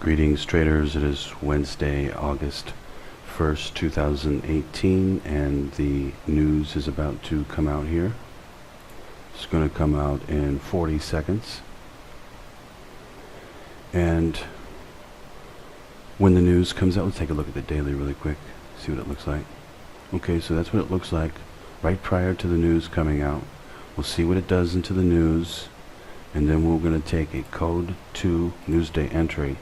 Greetings traders, it is Wednesday, August 1st, 2018, and the news is about to come out here. It's going to come out in 40 seconds. And when the news comes out, let's take a look at the daily really quick, see what it looks like. Okay, so that's what it looks like right prior to the news coming out. We'll see what it does into the news, and then we're going to take a code 2 Newsday entry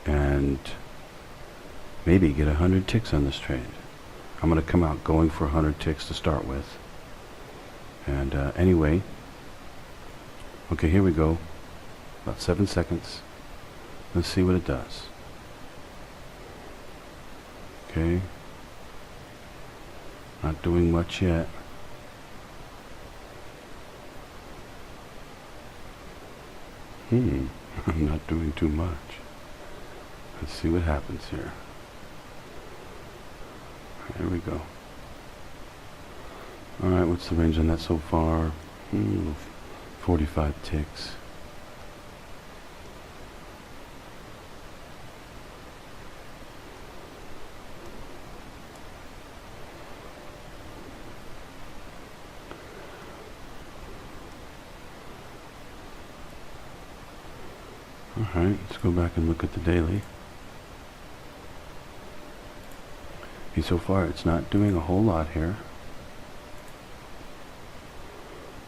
and maybe get 100 ticks on this trade. I'm going to come out going for 100 ticks to start with. And anyway, okay, here we go. About 7 seconds. Let's see what it does. Okay. Not doing much yet. I'm not doing too much. Let's see what happens here. There we go. Alright, what's the range on that so far? 45 ticks. Alright, let's go back and look at the daily. Okay, so far it's not doing a whole lot here.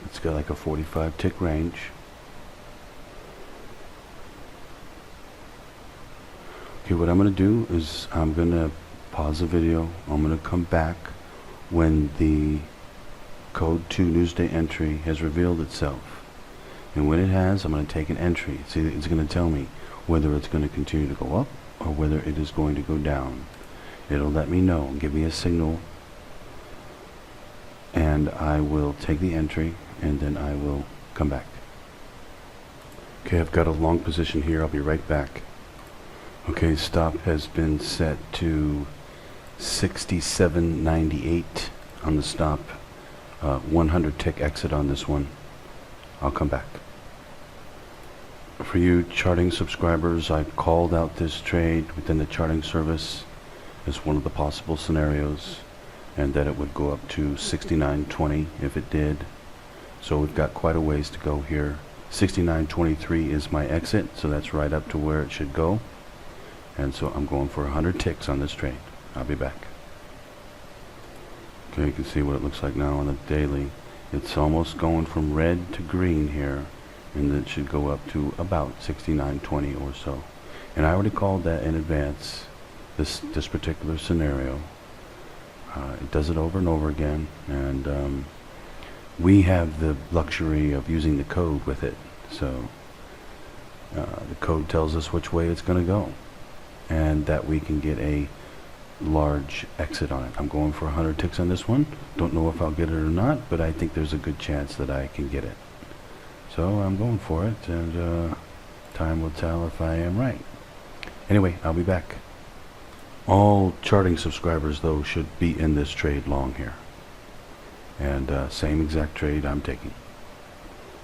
It's got like a 45 tick range. Okay, what I'm going to do is I'm going to pause the video. I'm going to come back when the code 2 Newsday entry has revealed itself. And when it has, I'm going to take an entry. See, it's going to tell me whether it's going to continue to go up or whether it is going to go down. It'll let me know, give me a signal, and I will take the entry, and then I will come back. Okay, I've got a long position here. I'll be right back. Okay, stop has been set to 67.98 on the stop. 100 tick exit on this one. I'll come back. For you charting subscribers, I've called out this trade within the charting service as one of the possible scenarios, and that it would go up to 69.20 if it did. So we've got quite a ways to go here. 69.23 is my exit, so that's right up to where it should go. And so I'm going for 100 ticks on this trade. I'll be back. Okay, you can see what it looks like now on the daily. It's almost going from red to green here, and it should go up to about 69.20 or so. And I already called that in advance, this particular scenario. It does it over and over again, and we have the luxury of using the code with it. So the code tells us which way it's going to go, and that we can get a large exit on it. I'm going for 100 ticks on this one. Don't know if I'll get it or not, but I think there's a good chance that I can get it. So I'm going for it, and time will tell if I am right. Anyway, I'll be back. All charting subscribers, though, should be in this trade long here. And same exact trade I'm taking.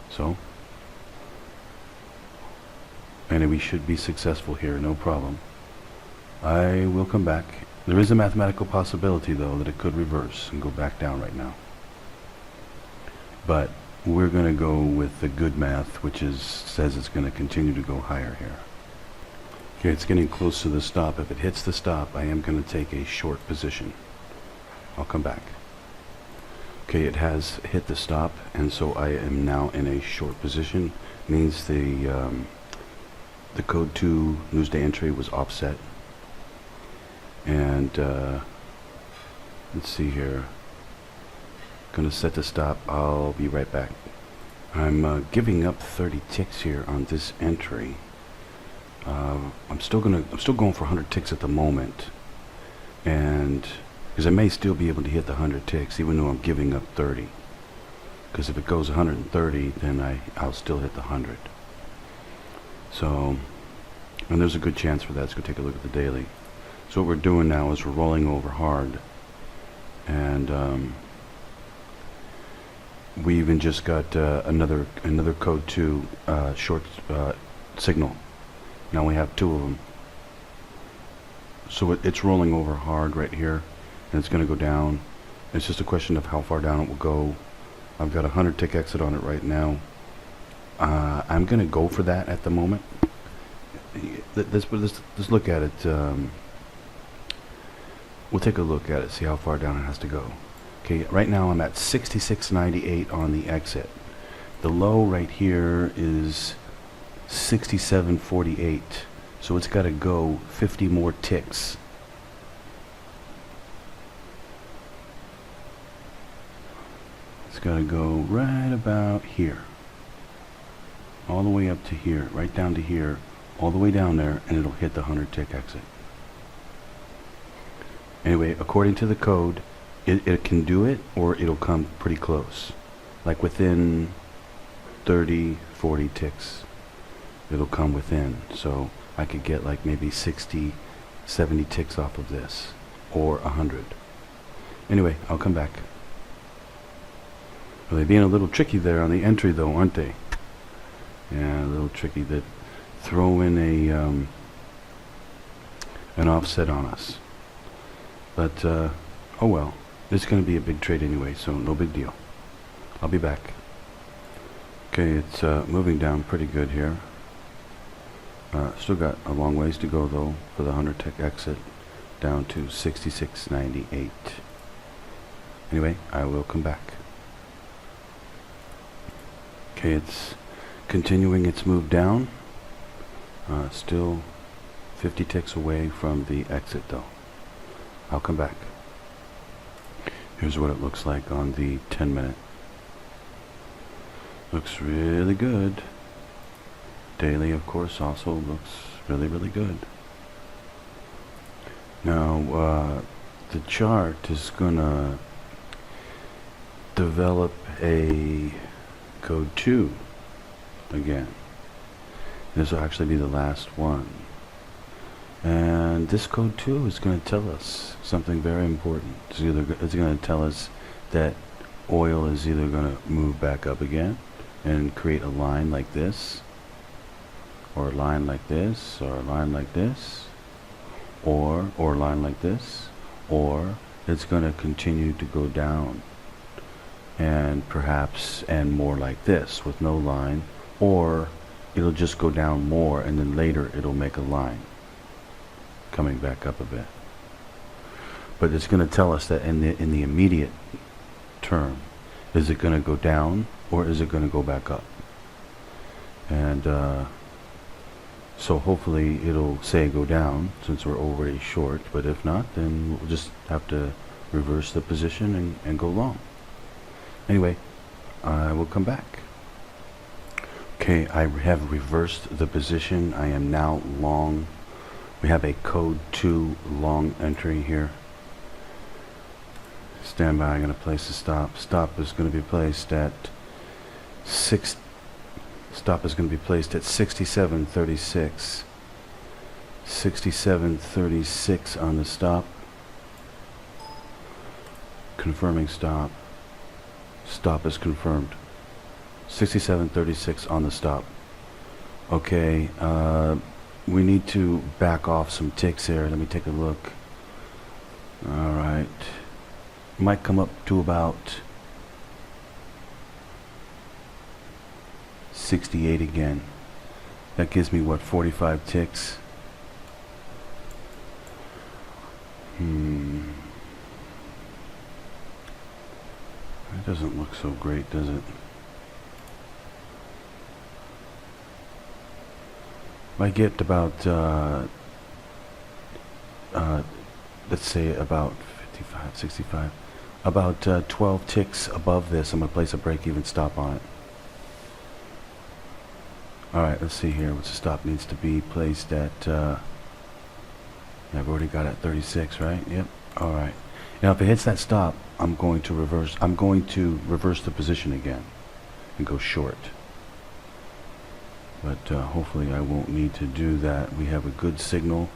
So, and we should be successful here, no problem. I will come back. There is a mathematical possibility, though, that it could reverse and go back down right now. But we're going to go with the good math, which says it's going to continue to go higher here. Okay, it's getting close to the stop. If it hits the stop, I am going to take a short position. I'll come back. Okay, it has hit the stop, and so I am now in a short position. Means the code 2 Newsday entry was offset. And let's see here. Gonna set the stop. I'll be right back. I'm giving up 30 ticks here on this entry. I'm still going for 100 ticks at the moment, and because I may still be able to hit the 100 ticks even though I'm giving up 30. Because if it goes 130, then I'll still hit the 100. So, and there's a good chance for that. Let's go take a look at the daily. So what we're doing now is we're rolling over hard, and we even just got another code 2 short signal. Now we have 2 of them. So it's rolling over hard right here, and it's going to go down. It's just a question of how far down it will go. I've got a 100 tick exit on it right now. I'm going to go for that at the moment. Let's look at it. We'll take a look at it, see how far down it has to go. Okay, right now I'm at 66.98 on the exit. The low right here is 67.48. So it's got to go 50 more ticks. It's got to go right about here. All the way up to here, right down to here, all the way down there, and it'll hit the 100 tick exit. Anyway, according to the code, it can do it, or it'll come pretty close. Like within 30, 40 ticks, it'll come within. So I could get like maybe 60, 70 ticks off of this, or 100. Anyway, I'll come back. Well, they're being a little tricky there on the entry though, aren't they? Yeah, a little tricky. That throw in an offset on us. But, oh well. It's going to be a big trade anyway, so no big deal. I'll be back. Okay, it's moving down pretty good here. Still got a long ways to go though for the 100 tick exit, down to 66.98. Anyway, I will come back. Okay, it's continuing its move down. Still 50 ticks away from the exit though. I'll come back. Here's what it looks like on the 10-minute. Looks really good. Daily, of course, also looks really, really good. Now, the chart is gonna develop a code 2 again. This will actually be the last one. And this code 2 is going to tell us something very important. It's going to tell us that oil is either going to move back up again and create a line like this, or a line like this, or a line like this, or a line like this, or it's going to continue to go down and perhaps end more like this with no line, or it'll just go down more and then later it'll make a line coming back up a bit. But it's going to tell us that in the immediate term, is it going to go down or is it going to go back up? And so hopefully it'll say go down since we're already short, but if not, then we'll just have to reverse the position and go long. Anyway, I will come back. Okay, I have reversed the position. I am now long. We have a code 2 long entry here. Stand by, I'm going to place the stop. Stop is going to be placed at 67.36. 67.36 on the stop. Confirming stop. Stop is confirmed. 67.36 on the stop. Okay, we need to back off some ticks here. Let me take a look. Alright. Might come up to about 68 again. That gives me what, 45 ticks? It doesn't look so great, does it? If I get about, let's say about 55, 65, about 12 ticks above this, I'm going to place a break-even stop on it. Alright, let's see here. What's the stop needs to be placed at, yeah, I've already got it at 36, right? Yep. Alright. Now if it hits that stop, I'm going to reverse the position again and go short. But hopefully I won't need to do that. We have a good signal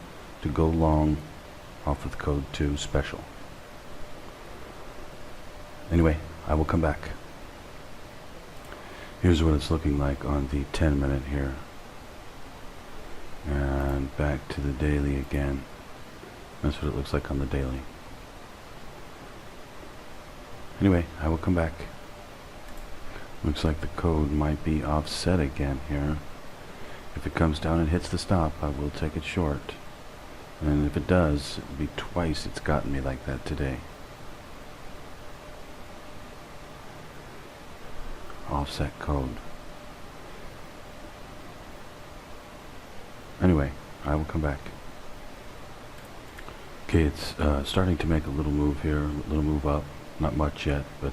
to go long off of the code 2 special. Anyway, I will come back. Here's what it's looking like on the 10-minute here. And back to the daily again. That's what it looks like on the daily. Anyway, I will come back. Looks like the code might be offset again here. If it comes down and hits the stop, I will take it short. And if it does, it'll be twice it's gotten me like that today. Offset code. Anyway, I will come back. Okay, it's starting to make a little move here, a little move up. Not much yet, but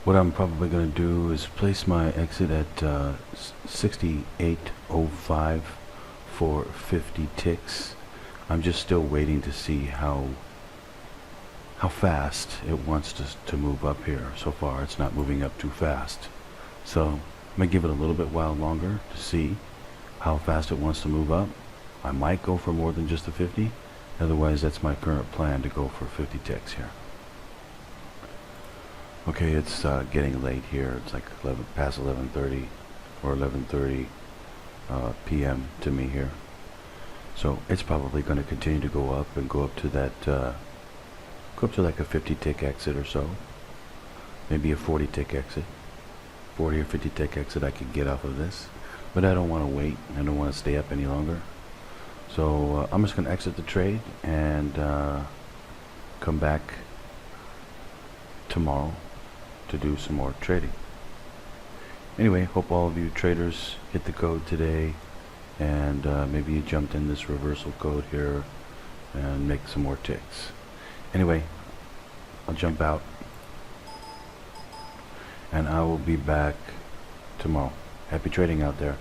what I'm probably going to do is place my exit at 68.05 for 50 ticks. I'm just still waiting to see how fast it wants to move up here. So far it's not moving up too fast, so I'm going to give it a little bit while longer to see how fast it wants to move up. I might go for more than just the 50. Otherwise, that's my current plan, to go for 50 ticks here. Okay, it's getting late here. It's like past 11:30 or 11:30 p.m. to me here. So it's probably going to continue to go up and go up to that, go up to like a 50 tick exit or so. Maybe a 40 tick exit. 40 or 50 tick exit I could get off of this. But I don't want to wait. I don't want to stay up any longer. So I'm just going to exit the trade and come back tomorrow to do some more trading. Anyway, hope all of you traders hit the code today, and maybe you jumped in this reversal code here and make some more ticks. Anyway, I'll jump out and I will be back tomorrow. Happy trading out there.